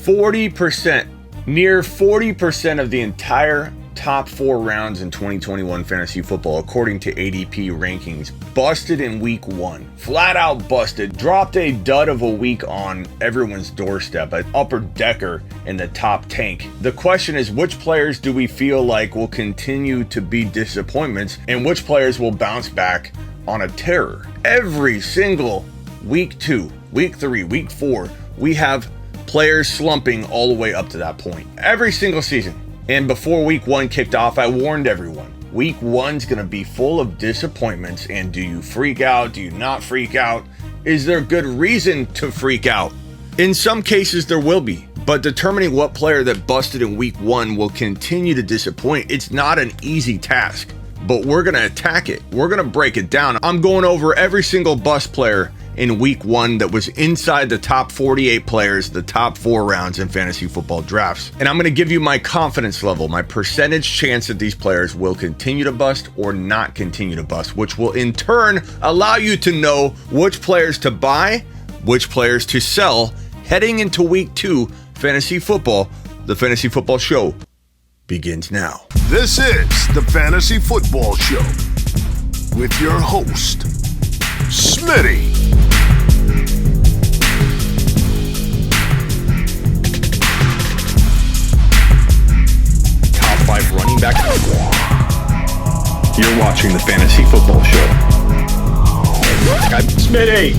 40%, near 40% of the entire top 4 rounds in 2021 fantasy football, according to ADP rankings, busted in week 1. Flat out busted. Dropped a dud of a week on everyone's doorstep, an upper decker in the top tank. The question is, which players do we feel like will continue to be disappointments, and which players will bounce back on a terror? Every single week 2, week 3, week 4, we have players slumping all the way up to that point. Every single season. And before week 1 kicked off, I warned everyone, week 1's going to be full of disappointments. And do you freak out? Do you not freak out? Is there good reason to freak out? In some cases, there will be. But determining what player that busted in week 1 will continue to disappoint, it's not an easy task. But we're going to attack it. We're going to break it down. I'm going over every single bust player in week 1 that was inside the top 48 players, the top 4 rounds in fantasy football drafts. And I'm going to give you my confidence level, my percentage chance that these players will continue to bust or not continue to bust, which will in turn allow you to know which players to buy, which players to sell heading into week 2 fantasy football. The Fantasy Football Show begins now. This is the Fantasy Football Show with your host, Smitty. Top 5 running back. You're watching the Fantasy Football Show. Smitty.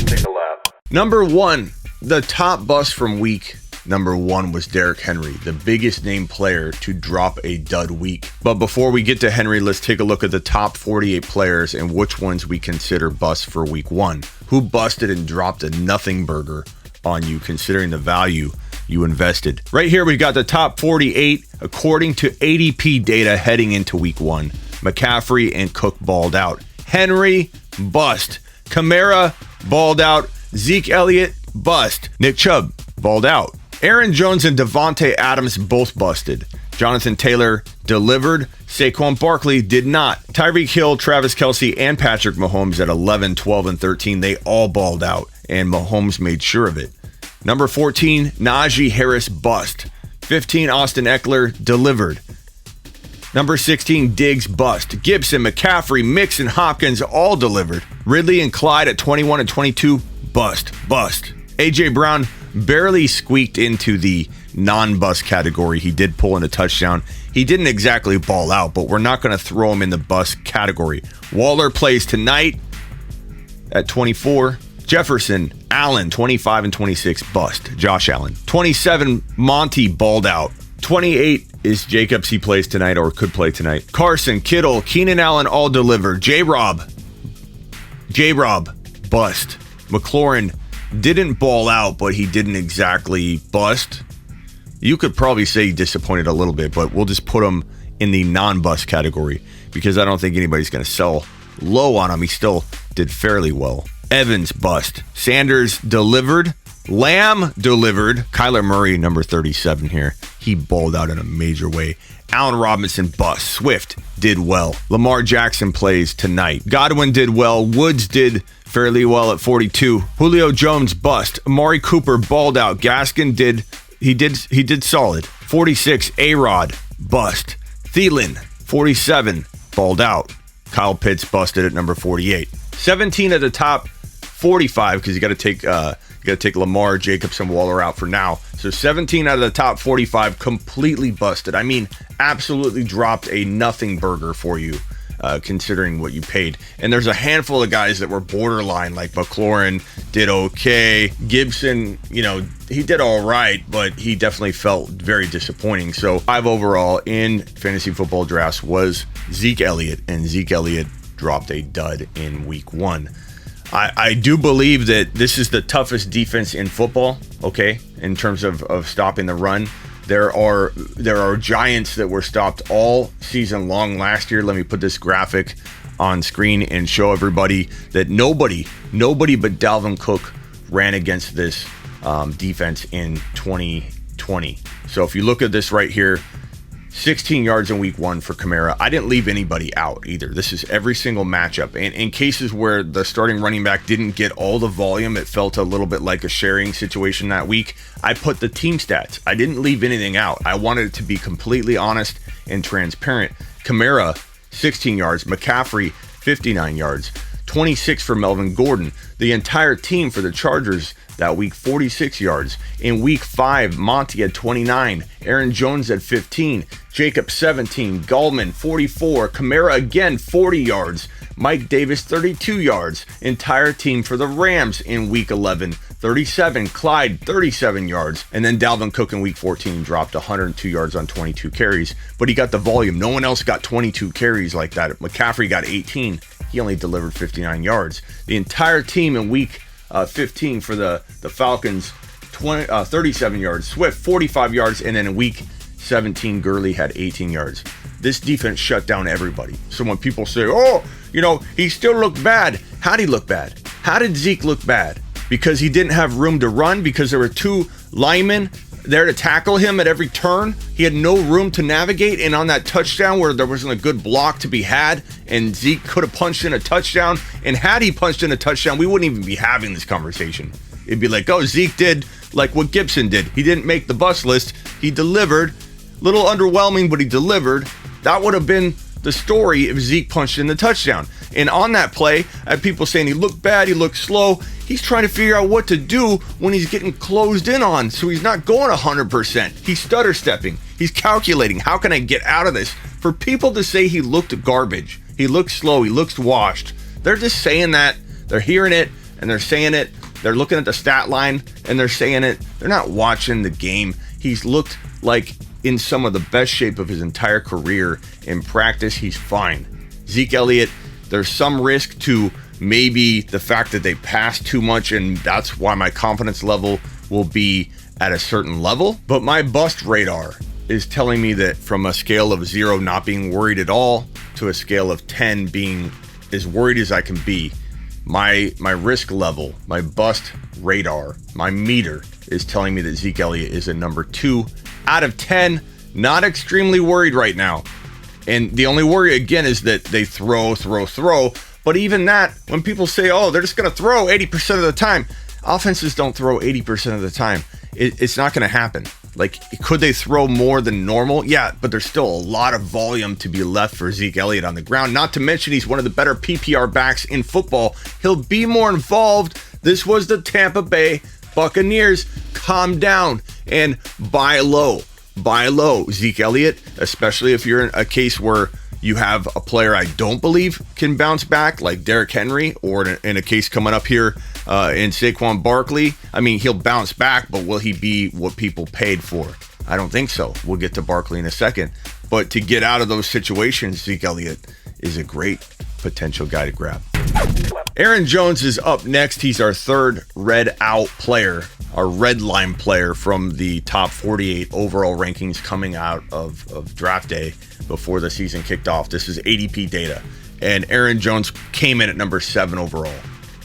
Take a lap. Number 1, the top bust from week number 1 was Derrick Henry, the biggest name player to drop a dud week. But before we get to Henry, let's take a look at the top 48 players and which ones we consider busts for week 1. Who busted and dropped a nothing burger on you considering the value you invested. Right here, we've got the top 48 according to ADP data heading into week 1. McCaffrey and Cook balled out. Henry, bust. Kamara, balled out. Zeke Elliott, bust. Nick Chubb, balled out. Aaron Jones and Davante Adams both busted. Jonathan Taylor delivered. Saquon Barkley did not. Tyreek Hill, Travis Kelce, and Patrick Mahomes at 11, 12, and 13, they all balled out, and Mahomes made sure of it. Number 14, Najee Harris, bust. 15, Austin Eckler, delivered. Number 16, Diggs, bust. Gibson, McCaffrey, Mixon, Hopkins, all delivered. Ridley and Clyde at 21 and 22, bust. A.J. Brown barely squeaked into the non-bust category. He did pull in a touchdown. He didn't exactly ball out, but we're not going to throw him in the bust category. Waller plays tonight at 24. Jefferson, Allen, 25 and 26, bust. Josh Allen. 27, Monty, balled out. 28 is Jacobs. He plays tonight or could play tonight. Carson, Kittle, Keenan Allen, all delivered. J-Rob, bust. McLaurin didn't ball out, but he didn't exactly bust. You could probably say he disappointed a little bit, but we'll just put him in the non-bust category because I don't think anybody's going to sell low on him. He still did fairly well. Evans, bust. Sanders, delivered. Lamb, delivered. Kyler Murray, number 37 here. He balled out in a major way. Allen Robinson, bust. Swift did well. Lamar Jackson plays tonight. Godwin did well. Woods did fairly well at 42. Julio Jones, bust. Amari Cooper balled out. Gaskin did solid. 46, A-Rod, bust. Thielen, 47, balled out. Kyle Pitts busted at number 48. 17 at the top 45 because you got to take Lamar, Jacobs, and Waller out for now. So 17 out of the top 45 completely busted. I mean, absolutely dropped a nothing burger for you. Considering what you paid. And there's a handful of guys that were borderline, like McLaurin did okay. Gibson, he did all right, but he definitely felt very disappointing. So 5 overall in fantasy football drafts was Zeke Elliott, and Zeke Elliott dropped a dud in week 1. I do believe that this is the toughest defense in football, okay, in terms of stopping the run. There are Giants that were stopped all season long last year. Let me put this graphic on screen and show everybody that nobody but Dalvin Cook ran against this defense in 2020. So if you look at this right here, 16 yards in week 1 for Kamara. I didn't leave anybody out either. This is every single matchup. And in cases where the starting running back didn't get all the volume, it felt a little bit like a sharing situation that week. I put the team stats. I didn't leave anything out. I wanted it to be completely honest and transparent. Kamara, 16 yards. McCaffrey, 59 yards. 26 for Melvin Gordon. The entire team for the Chargers that week, 46 yards. In week 5, Monty had 29. Aaron Jones had 15. Jacob, 17. Gallman, 44. Kamara again, 40 yards. Mike Davis, 32 yards. Entire team for the Rams in week 11, 37. Clyde, 37 yards. And then Dalvin Cook in week 14 dropped 102 yards on 22 carries. But he got the volume. No one else got 22 carries like that. McCaffrey got 18. He only delivered 59 yards. The entire team in week 15 for the Falcons, 37 yards. Swift, 45 yards. And then in week 17, Gurley had 18 yards. This defense shut down everybody. So when people say, oh, he still looked bad. How did he look bad? How did Zeke look bad? Because he didn't have room to run? Because there were 2 linemen there to tackle him at every turn? He had no room to navigate, and on that touchdown where there wasn't a good block to be had, and Zeke could have punched in a touchdown, and had he punched in a touchdown, we wouldn't even be having this conversation. It'd be like, oh, Zeke did like what Gibson did. He didn't make the bus list. He delivered. Little underwhelming, but he delivered. That would have been the story if Zeke punched in the touchdown. And on that play, I had people saying he looked bad, he looked slow. He's trying to figure out what to do when he's getting closed in on, so he's not going 100%. He's stutter stepping. He's calculating, how can I get out of this? For people to say he looked garbage, he looked slow, he looks washed, they're just saying that. They're hearing it, and they're saying it. They're looking at the stat line, and they're saying it. They're not watching the game. He's looked like in some of the best shape of his entire career. In practice, he's fine. Zeke Elliott, there's some risk to maybe the fact that they pass too much, and that's why my confidence level will be at a certain level. But my bust radar is telling me that from a scale of 0 not being worried at all to a scale of 10 being as worried as I can be, my risk level, my bust radar, my meter is telling me that Zeke Elliott is a number 2 out of 10. Not extremely worried right now. And the only worry, again, is that they throw. But even that, when people say, oh, they're just going to throw 80% of the time, offenses don't throw 80% of the time. It's not going to happen. Like, could they throw more than normal? Yeah, but there's still a lot of volume to be left for Zeke Elliott on the ground. Not to mention he's one of the better PPR backs in football. He'll be more involved. This was the Tampa Bay Buccaneers. Calm down and buy low. Buy low. Zeke Elliott, especially if you're in a case where you have a player I don't believe can bounce back, like Derrick Henry, or in a case coming up here in Saquon Barkley. I mean, he'll bounce back, but will he be what people paid for? I don't think so. We'll get to Barkley in a second. But to get out of those situations, Zeke Elliott is a great potential guy to grab. Aaron Jones is up next. He's our third red out player, our red line player from the top 48 overall rankings coming out of draft day before the season kicked off. This is ADP data. And Aaron Jones came in at number 7 overall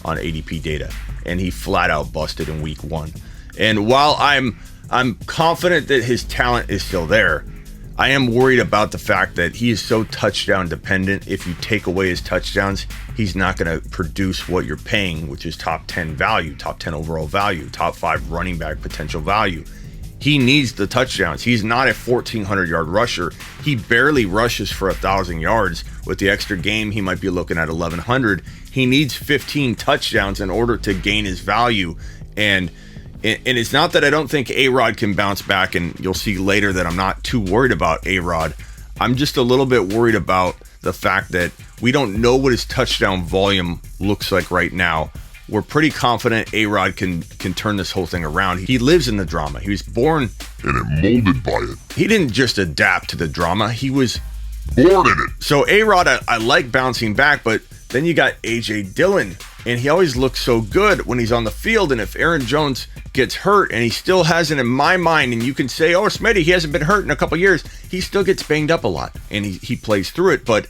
on ADP data. And he flat out busted in week 1. And while I'm confident that his talent is still there, I am worried about the fact that he is so touchdown dependent. If you take away his touchdowns, he's not going to produce what you're paying, which is top 10 value, top 10 overall value, top 5 running back potential value. He needs the touchdowns. He's not a 1,400-yard rusher. He barely rushes for 1,000 yards. With the extra game, he might be looking at 1,100. He needs 15 touchdowns in order to gain his value. And it's not that I don't think A-Rod can bounce back, and you'll see later that I'm not too worried about A-Rod. I'm just a little bit worried about the fact that we don't know what his touchdown volume looks like right now. We're pretty confident A-Rod can turn this whole thing around. He lives in the drama. He was born and it molded by it. He didn't just adapt to the drama. He was born in it. So A-Rod, I like bouncing back, but then you got A.J. Dillon, and he always looks so good when he's on the field. And if Aaron Jones gets hurt, and he still hasn't in my mind, and you can say, oh, Smitty, he hasn't been hurt in a couple years, he still gets banged up a lot, and he plays through it. But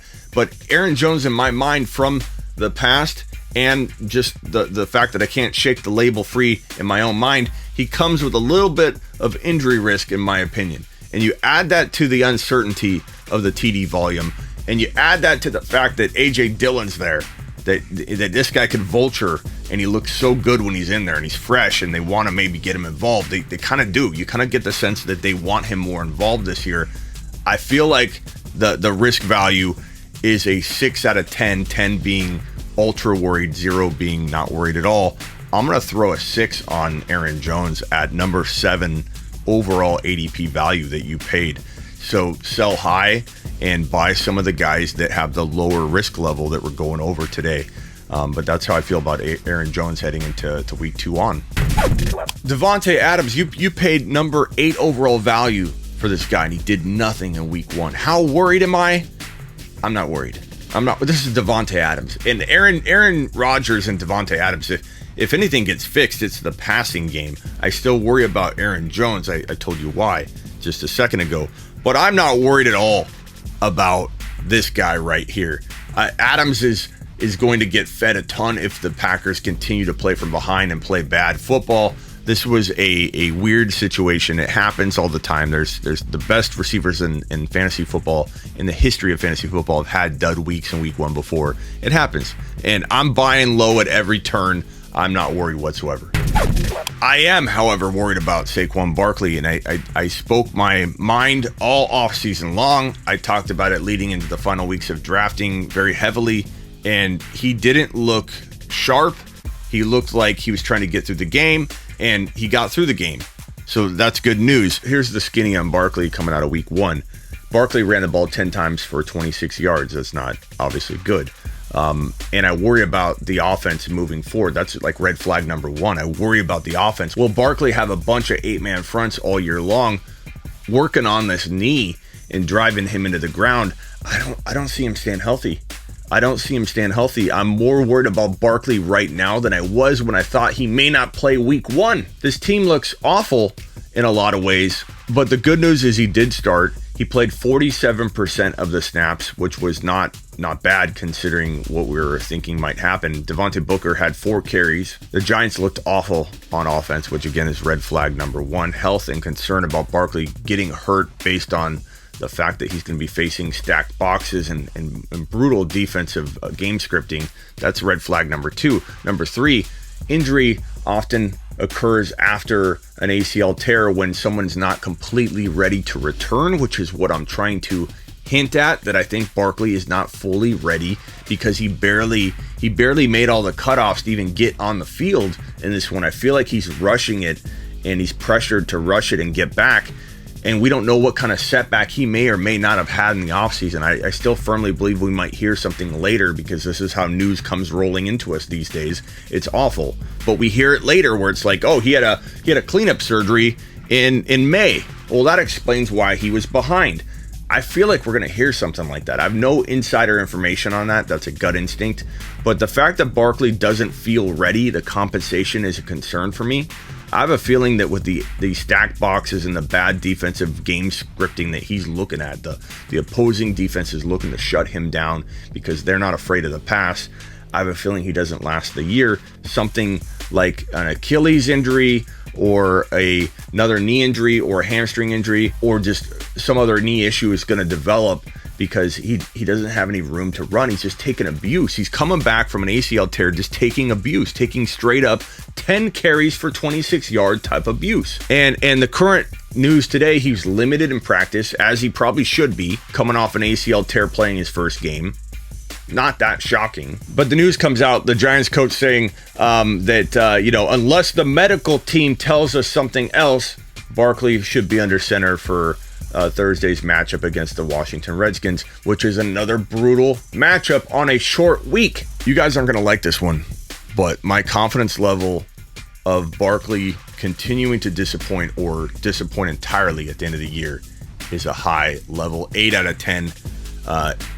Aaron Jones in my mind from the past, and just the fact that I can't shake the label free in my own mind, he comes with a little bit of injury risk in my opinion. and you add that to the uncertainty of the TD volume, and you add that to the fact that A.J. Dillon's there, that this guy can vulture, and he looks so good when he's in there, and he's fresh, and they want to maybe get him involved. They kind of do. You kind of get the sense that they want him more involved this year. I feel like the risk value is a 6 out of 10, 10 being ultra worried, 0 being not worried at all. I'm going to throw a 6 on Aaron Jones at number 7 overall ADP value that you paid. So sell high and buy some of the guys that have the lower risk level that we're going over today. But that's how I feel about Aaron Jones heading into week 2 on. Davante Adams, you paid number 8 overall value for this guy, and he did nothing in week 1. How worried am I? I'm not worried. I'm not. This is Davante Adams. And Aaron Rodgers and Davante Adams, if anything gets fixed, it's the passing game. I still worry about Aaron Jones. I told you why just a second ago. But I'm not worried at all about this guy right here. Adams is going to get fed a ton if the Packers continue to play from behind and play bad football. This was a weird situation. It happens all the time. There's the best receivers in fantasy football, in the history of fantasy football, have had dud weeks in week 1 before. It happens. And I'm buying low at every turn. I'm not worried whatsoever. I am, however, worried about Saquon Barkley, and I spoke my mind all offseason long. I talked about it leading into the final weeks of drafting very heavily, and he didn't look sharp. He looked like he was trying to get through the game, and he got through the game. So that's good news. Here's the skinny on Barkley coming out of week 1. Barkley ran the ball 10 times for 26 yards. That's not obviously good. And I worry about the offense moving forward. That's like red flag number 1. I worry about the offense. Will Barkley have a bunch of 8-man fronts all year long working on this knee and driving him into the ground? I don't see him staying healthy. I'm more worried about Barkley right now than I was when I thought he may not play week 1. This team looks awful in a lot of ways, but the good news is he did start. He played 47% of the snaps, which was not bad considering what we were thinking might happen. Devontae Booker had 4 carries. The Giants looked awful on offense, which again is red flag number 1. Health and concern about Barkley getting hurt based on the fact that he's going to be facing stacked boxes and brutal defensive game scripting. That's red flag number 2. Number 3, injury often occurs after an ACL tear when someone's not completely ready to return, which is what I'm trying to hint at, that I think Barkley is not fully ready because he barely made all the cutoffs to even get on the field in this one. I feel like he's rushing it and he's pressured to rush it and get back. And we don't know what kind of setback he may or may not have had in the offseason. I still firmly believe we might hear something later because this is how news comes rolling into us these days. It's awful. But we hear it later where it's like, oh, he had a cleanup surgery in May. Well, that explains why he was behind. I feel like we're going to hear something like that. I have no insider information on that. That's a gut instinct. But the fact that Barkley doesn't feel ready, the compensation is a concern for me. I have a feeling that with the stacked boxes and the bad defensive game scripting that he's looking at, the opposing defense is looking to shut him down because they're not afraid of the pass. I have a feeling he doesn't last the year. Something like an Achilles injury or another knee injury or a hamstring injury or just some other knee issue is going to develop because he doesn't have any room to run. He's just taking abuse. He's coming back from an ACL tear, just taking abuse, taking straight up 10 carries for 26 yard type abuse. And the current news today, he's limited in practice, as he probably should be, coming off an ACL tear playing his first game. Not that shocking. But the news comes out, the Giants coach saying that, unless the medical team tells us something else, Barkley should be under center for Thursday's matchup against the Washington Redskins, which is another brutal matchup on a short week. You guys aren't going to like this one, but my confidence level of Barkley continuing to disappoint or disappoint entirely at the end of the year is a high level, 8 out of 10.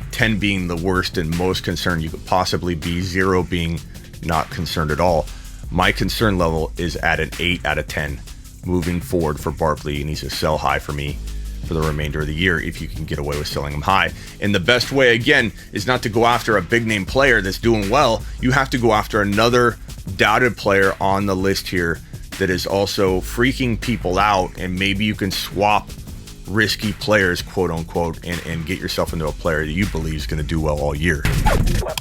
10 being the worst and most concerned you could possibly be, 0 being not concerned at all. My concern level is at an 8 out of 10 moving forward for Barkley, and he's a sell high for me for the remainder of the year if you can get away with selling him high. And the best way, again, is not to go after a big name player that's doing well. You have to go after another doubted player on the list here that is also freaking people out, and maybe you can swap risky players, quote unquote, and get yourself into a player that you believe is going to do well all year.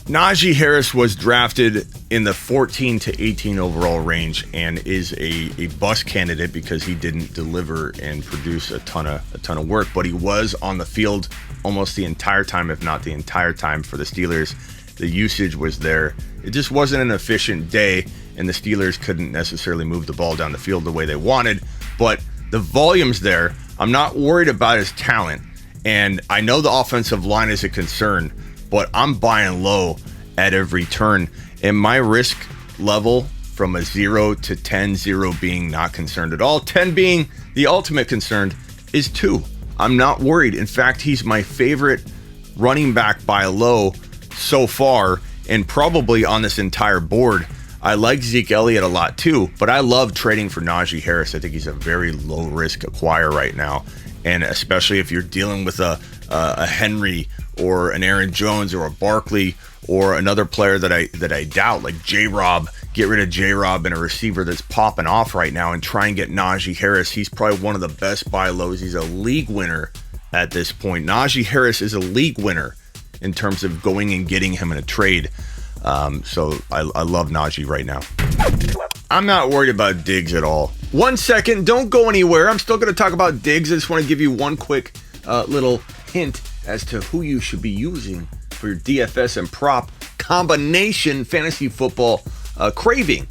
Najee Harris was drafted in the 14 to 18 overall range and is a bust candidate because he didn't deliver and produce a ton of work, but he was on the field almost the entire time, if not the entire time, for the Steelers. The usage was there. It just wasn't an efficient day, and the Steelers couldn't necessarily move the ball down the field the way they wanted, but the volume's there. I'm not worried about his talent, and I know the offensive line is a concern, but I'm buying low at every turn, and my risk level from a 0 to 10, 0 being not concerned at all, 10 being the ultimate concern, is 2. I'm not worried. In fact, he's my favorite running back by low so far, and probably on this entire board. I like Zeke Elliott a lot too, but I love trading for Najee Harris. I think he's a very low risk acquire right now, and especially if you're dealing with a Henry or an Aaron Jones or a Barkley or another player that I doubt, like J-Rob. Get rid of J-Rob and a receiver that's popping off right now and try and get Najee Harris. He's probably one of the best buy lows. He's a league winner at this point. Najee Harris is a league winner in terms of going and getting him in a trade. So I love Najee right now. I'm not worried about Diggs at all. 1 second, don't go anywhere. I'm still going to talk about Diggs. I just want to give you one quick little hint as to who you should be using for your DFS and prop combination fantasy football craving.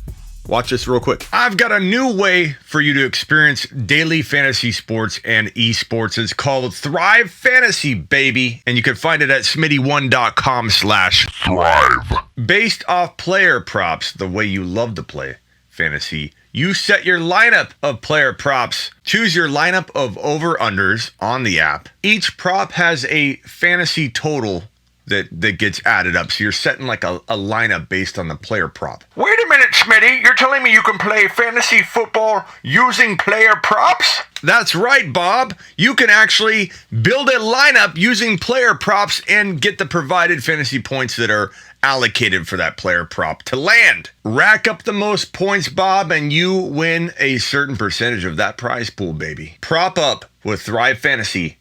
Watch this real quick. I've got a new way for you to experience daily fantasy sports and esports. It's called ThriveFantasy, baby. And you can find it at smitty1.com/thrive. Based off player props, the way you love to play fantasy, you set your lineup of player props. Choose your lineup of over-unders on the app. Each prop has a fantasy total that gets added up. So you're setting like a lineup based on the player prop. Wait a minute, Smitty. You're telling me you can play fantasy football using player props? That's right, Bob. You can actually build a lineup using player props and get the provided fantasy points that are allocated for that player prop to land. Rack up the most points, Bob, and you win a certain percentage of that prize pool, baby. Prop up with Thrive Fantasy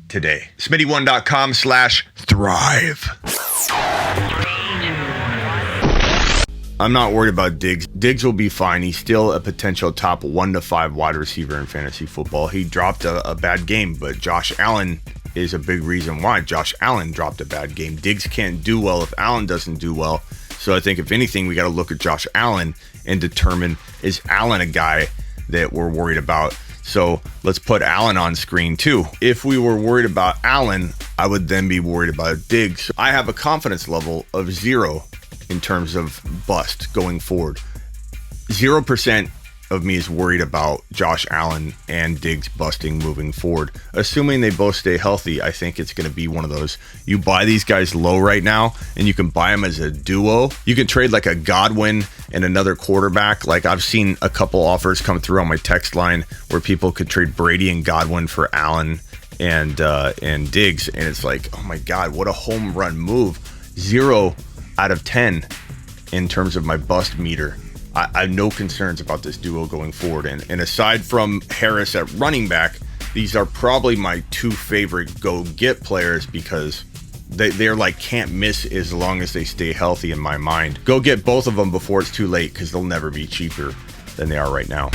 today. Smitty1.com/thrive. I'm not worried about Diggs. Diggs will be fine. He's still a potential top 1 to 5 wide receiver in fantasy football. He dropped a bad game, but Josh Allen is a big reason why Josh Allen dropped a bad game. Diggs can't do well if Allen doesn't do well. So I think if anything, we got to look at Josh Allen and determine, is Allen a guy that we're worried about? So let's put Allen on screen too. If we were worried about Allen, I would then be worried about Diggs. I have a confidence level of 0 in terms of bust going forward. 0% of me is worried about Josh Allen and Diggs busting moving forward. Assuming they both stay healthy, I think it's going to be one of those. You buy these guys low right now, and you can buy them as a duo. You can trade like a Godwin and another quarterback. Like I've seen a couple offers come through on my text line where people could trade Brady and Godwin for Allen and Diggs, and it's like, oh my God, what a home run move. 0 out of 10 in terms of my bust meter. I have no concerns about this duo going forward. And aside from Harris at running back, these are probably my 2 favorite go-get players because they're like can't miss as long as they stay healthy in my mind. Go get both of them before it's too late because they'll never be cheaper than they are right now.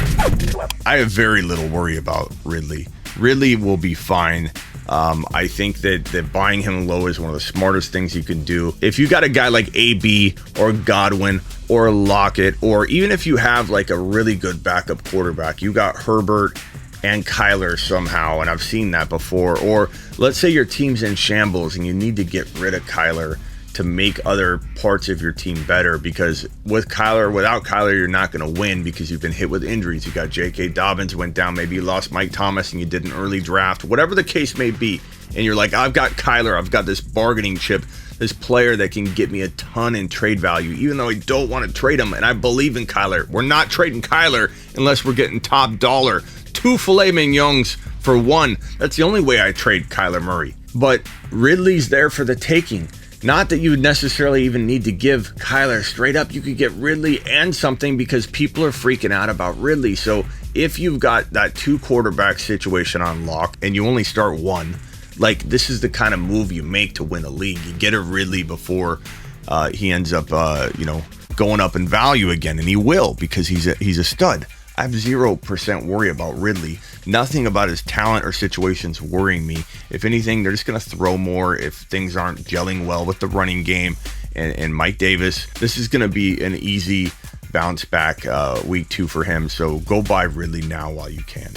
I have very little worry about Ridley. Ridley will be fine. I think that buying him low is one of the smartest things you can do. If you got a guy like AB or Godwin or Lockett, or even if you have like a really good backup quarterback, you got Herbert and Kyler somehow, and I've seen that before. Or let's say your team's in shambles and you need to get rid of Kyler to make other parts of your team better, because with Kyler, without Kyler, you're not going to win because you've been hit with injuries. You got J.K. Dobbins went down, maybe you lost Mike Thomas and you did an early draft, whatever the case may be. And you're like, I've got Kyler, I've got this bargaining chip, this player that can get me a ton in trade value, even though I don't want to trade him. And I believe in Kyler. We're not trading Kyler unless we're getting top dollar. 2 filet mignons for 1. That's the only way I trade Kyler Murray. But Ridley's there for the taking. Not that you would necessarily even need to give Kyler straight up. You could get Ridley and something because people are freaking out about Ridley. So if you've got that 2 quarterback situation on lock and you only start one, like this is the kind of move you make to win a league. You get a Ridley before he ends up, going up in value again, and he will because he's a stud. I have 0% worry about Ridley. Nothing about his talent or situations worrying me. If anything, they're just going to throw more if things aren't gelling well with the running game and Mike Davis. This is going to be an easy bounce back week 2 for him. So go buy Ridley now while you can.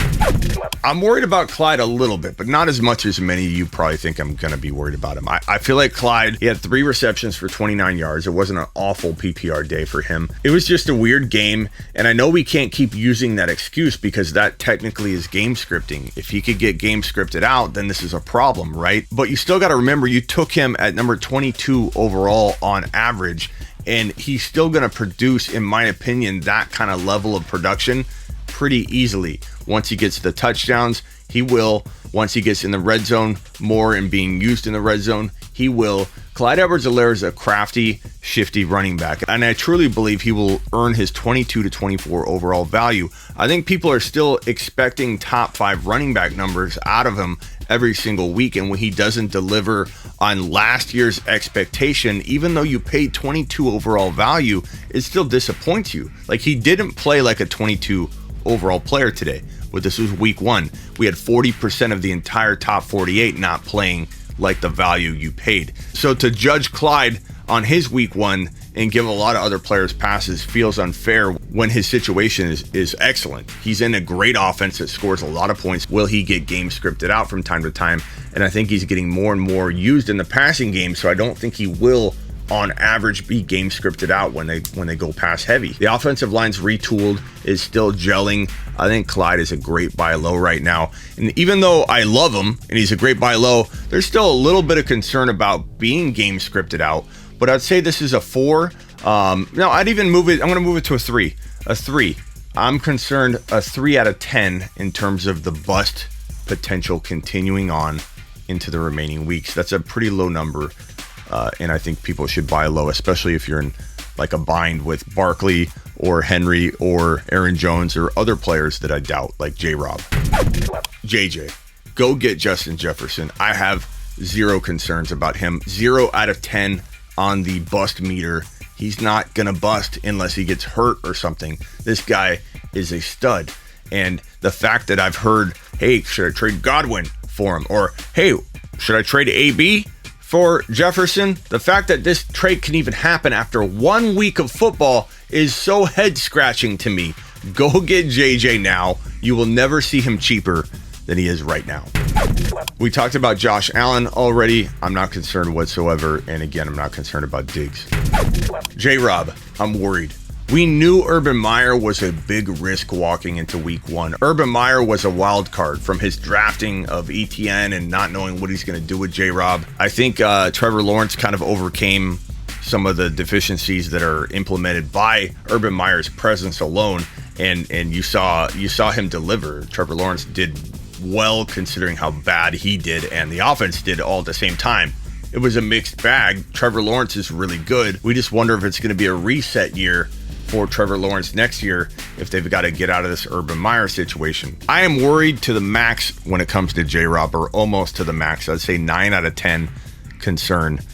I'm worried about Clyde a little bit, but not as much as many of you probably think I'm going to be worried about him. I feel like Clyde, he had 3 receptions for 29 yards. It wasn't an awful PPR day for him. It was just a weird game. And I know we can't keep using that excuse because that technically is game scripting. If he could get game scripted out, then this is a problem, right? But you still got to remember, you took him at number 22 overall on average. And he's still going to produce, in my opinion, that kind of level of production pretty easily. Once he gets the touchdowns, he will. Once he gets in the red zone more and being used in the red zone, he will. Clyde Edwards-Helaire is a crafty, shifty running back, and I truly believe he will earn his 22 to 24 overall value. I think people are still expecting top 5 running back numbers out of him every single week, and when he doesn't deliver on last year's expectation, even though you paid 22 overall value, it still disappoints you. Like, he didn't play like a 22 overall player today. But this was week 1. We had 40% of the entire top 48 not playing like the value you paid. So to judge Clyde on his week 1 and give a lot of other players passes feels unfair when his situation is excellent. He's in a great offense that scores a lot of points. Will he get game scripted out from time to time? And I think he's getting more and more used in the passing game, so I don't think he will on average be game scripted out when they go pass heavy. The offensive line's retooled, is still gelling. I think Clyde is a great buy low right now. And even though I love him and he's a great buy low, there's still a little bit of concern about being game scripted out. But I'd say this is a 4. No, I'd even move it. I'm going to move it to a 3. A 3. I'm concerned a 3 out of 10 in terms of the bust potential continuing on into the remaining weeks. That's a pretty low number. And I think people should buy low, especially if you're in like a bind with Barkley or Henry or Aaron Jones or other players that I doubt, like J-Rob. JJ, go get Justin Jefferson. I have 0 concerns about him. 0 out of 10 on the bust meter. He's not going to bust unless he gets hurt or something. This guy is a stud. And the fact that I've heard, hey, should I trade Godwin for him? Or, hey, should I trade AB for Jefferson? The fact that this trade can even happen after 1 week of football is so head scratching to me. Go get JJ now. You will never see him cheaper than he is right now. We talked about Josh Allen already. I'm not concerned whatsoever. And again, I'm not concerned about Diggs. J-Rob, I'm worried. We knew Urban Meyer was a big risk walking into week 1. Urban Meyer was a wild card from his drafting of ETN and not knowing what he's going to do with J-Rob. I think Trevor Lawrence kind of overcame some of the deficiencies that are implemented by Urban Meyer's presence alone, and you saw him deliver. Trevor Lawrence did well considering how bad he did and the offense did all at the same time. It was a mixed bag. Trevor Lawrence is really good. We just wonder if it's going to be a reset year for Trevor Lawrence next year if they've got to get out of this Urban Meyer situation. I am worried to the max when it comes to J-Rob, or almost to the max. I'd say 9 out of 10 concerned.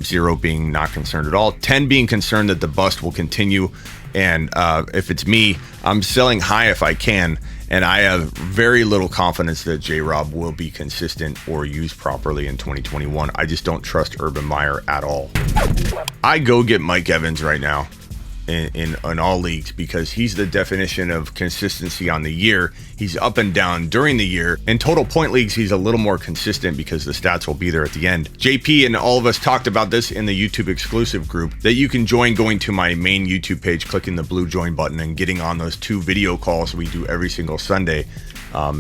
0 being not concerned at all. 10 being concerned that the bust will continue. And if it's me, I'm selling high if I can. And I have very little confidence that J-Rob will be consistent or used properly in 2021. I just don't trust Urban Meyer at all. I go get Mike Evans right now in all leagues because he's the definition of consistency on the year. He's up and down during the year. In total point leagues, he's a little more consistent because the stats will be there at the end. JP and all of us talked about this in the YouTube exclusive group that you can join going to my main YouTube page, clicking the blue join button and getting on those 2 video calls we do every single Sunday.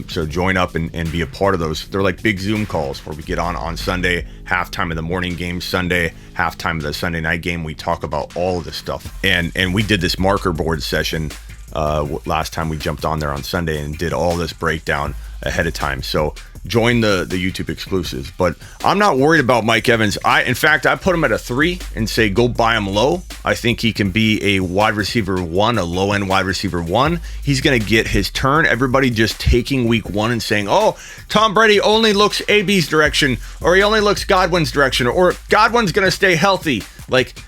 So join up and be a part of those. They're like big Zoom calls where we get on Sunday, halftime of the morning game Sunday, halftime of the Sunday night game. We talk about all of this stuff. And we did this marker board session last time we jumped on there on Sunday and did all this breakdown ahead of time. So join the YouTube exclusives. But I'm not worried about Mike Evans. In fact, I put him at a 3 and say go buy him low. I think he can be a wide receiver 1, a low-end wide receiver 1. He's going to get his turn. Everybody just taking week 1 and saying, oh, Tom Brady only looks AB's direction, or he only looks Godwin's direction, or Godwin's going to stay healthy. Like,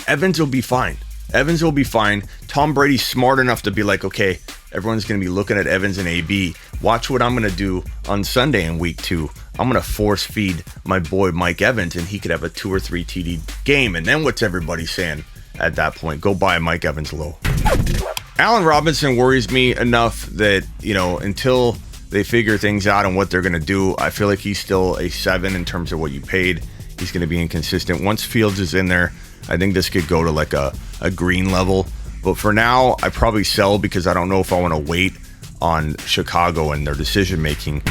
Evans will be fine. Evans will be fine. Tom Brady's smart enough to be like, okay, everyone's going to be looking at Evans and AB. Watch what I'm going to do on Sunday in week 2. I'm going to force feed my boy Mike Evans, and he could have a 2 or 3 TD game. And then what's everybody saying at that point? Go buy Mike Evans low. Allen Robinson worries me enough that, until they figure things out on what they're going to do, I feel like he's still a 7 in terms of what you paid. He's going to be inconsistent. Once Fields is in there, I think this could go to like a green level. But for now, I probably sell because I don't know if I want to wait on Chicago and their decision making.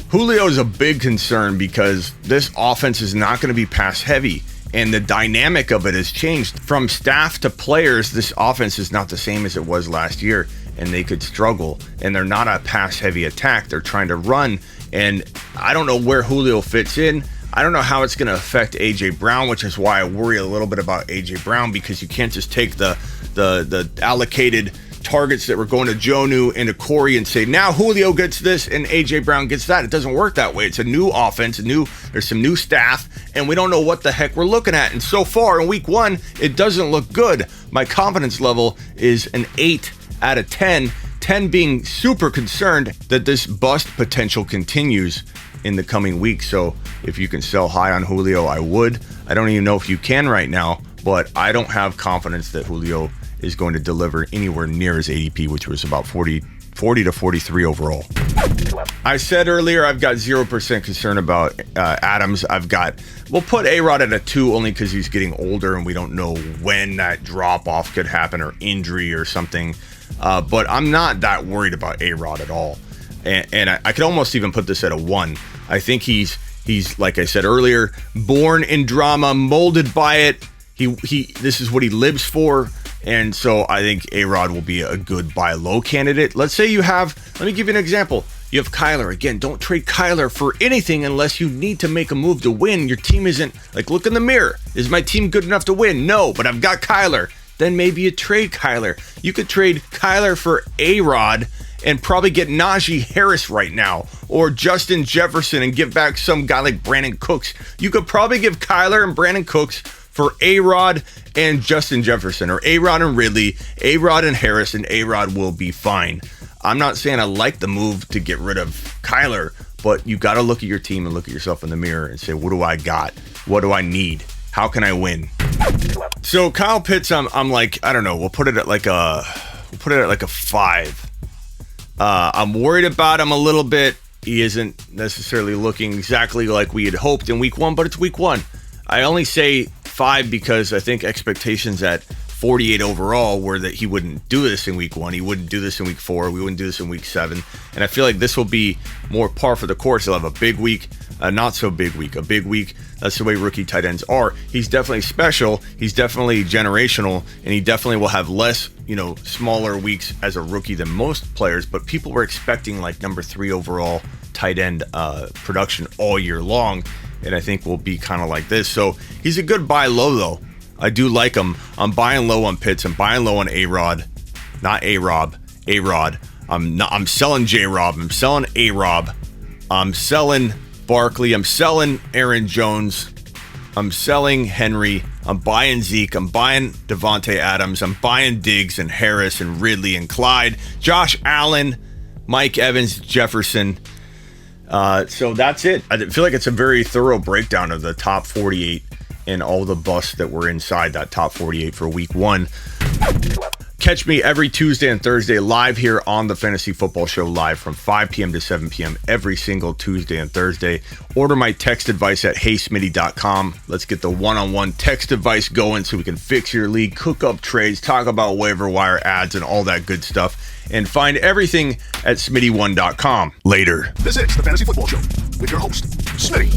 Julio is a big concern because this offense is not going to be pass heavy, and the dynamic of it has changed from staff to players. This offense is not the same as it was last year, and they could struggle. And they're not a pass heavy attack. They're trying to run, and I don't know where Julio fits in. I don't know how it's going to affect A.J. Brown, which is why I worry a little bit about A.J. Brown, because you can't just take the allocated targets that were going to Jonnu and to Corey and say, now Julio gets this and A.J. Brown gets that. It doesn't work that way. It's a new offense, there's some new staff, and we don't know what the heck we're looking at. And so far in week 1, it doesn't look good. My confidence level is an 8 out of 10, 10 being super concerned that this bust potential continues in the coming weeks. So if you can sell high on Julio, I would. I don't even know if you can right now, but I don't have confidence that Julio is going to deliver anywhere near his ADP, which was about 40 to 43 overall. I said earlier I've got 0% concern about Adams. We'll put A-Rod at a 2 only because he's getting older and we don't know when that drop-off could happen or injury or something. But I'm not that worried about A-Rod at all. And I could almost even put this at a 1. I think he's like I said earlier, born in drama, molded by it. This is what he lives for. And so I think A-Rod will be a good buy low candidate. Let's say let me give you an example. You have Kyler. Again, don't trade Kyler for anything unless you need to make a move to win. Your team isn't, like, look in the mirror. Is my team good enough to win? No, but I've got Kyler. Then maybe you trade Kyler. You could trade Kyler for A-Rod and probably get Najee Harris right now, or Justin Jefferson, and give back some guy like Brandon Cooks. You could probably give Kyler and Brandon Cooks for A-Rod and Justin Jefferson, or A-Rod and Ridley, A-Rod and Harris, and A-Rod will be fine. I'm not saying I like the move to get rid of Kyler, but you got to look at your team and look at yourself in the mirror and say, what do I got? What do I need? How can I win? So Kyle Pitts, I'm like, I don't know. We'll put it at like a 5. I'm worried about him a little bit. He isn't necessarily looking exactly like we had hoped in week 1, but it's week 1. I only say 5 because I think expectations at 48 overall were that he wouldn't do this in week 1. He wouldn't do this in week 4. We wouldn't do this in week 7. And I feel like this will be more par for the course. He'll have a big week, a not so big week, a big week. That's the way rookie tight ends are. He's definitely special. He's definitely generational, and he definitely will have less, smaller weeks as a rookie than most players. But people were expecting like number 3 overall tight end production all year long. And I think we'll be kind of like this. So he's a good buy low, though. I do like him. I'm buying low on Pitts. I'm buying low on A-Rod. Not A-Rob. A-Rod. I'm selling J-Rob. I'm selling A-Rob. I'm selling Barkley. I'm selling Aaron Jones. I'm selling Henry. I'm buying Zeke. I'm buying Davante Adams. I'm buying Diggs and Harris and Ridley and Clyde. Josh Allen. Mike Evans. Jefferson. So that's it. I feel like it's a very thorough breakdown of the top 48 and all the busts that were inside that top 48 for week 1. Catch me every Tuesday and Thursday live here on the Fantasy Football Show, live from 5 p.m. to 7 p.m. every single Tuesday and Thursday. Order my text advice at heysmitty.com. Let's get the one-on-one text advice going so we can fix your league, cook up trades, talk about waiver wire ads and all that good stuff. And find everything at smitty1.com. Later. This is the Fantasy Football Show with your host, Smitty.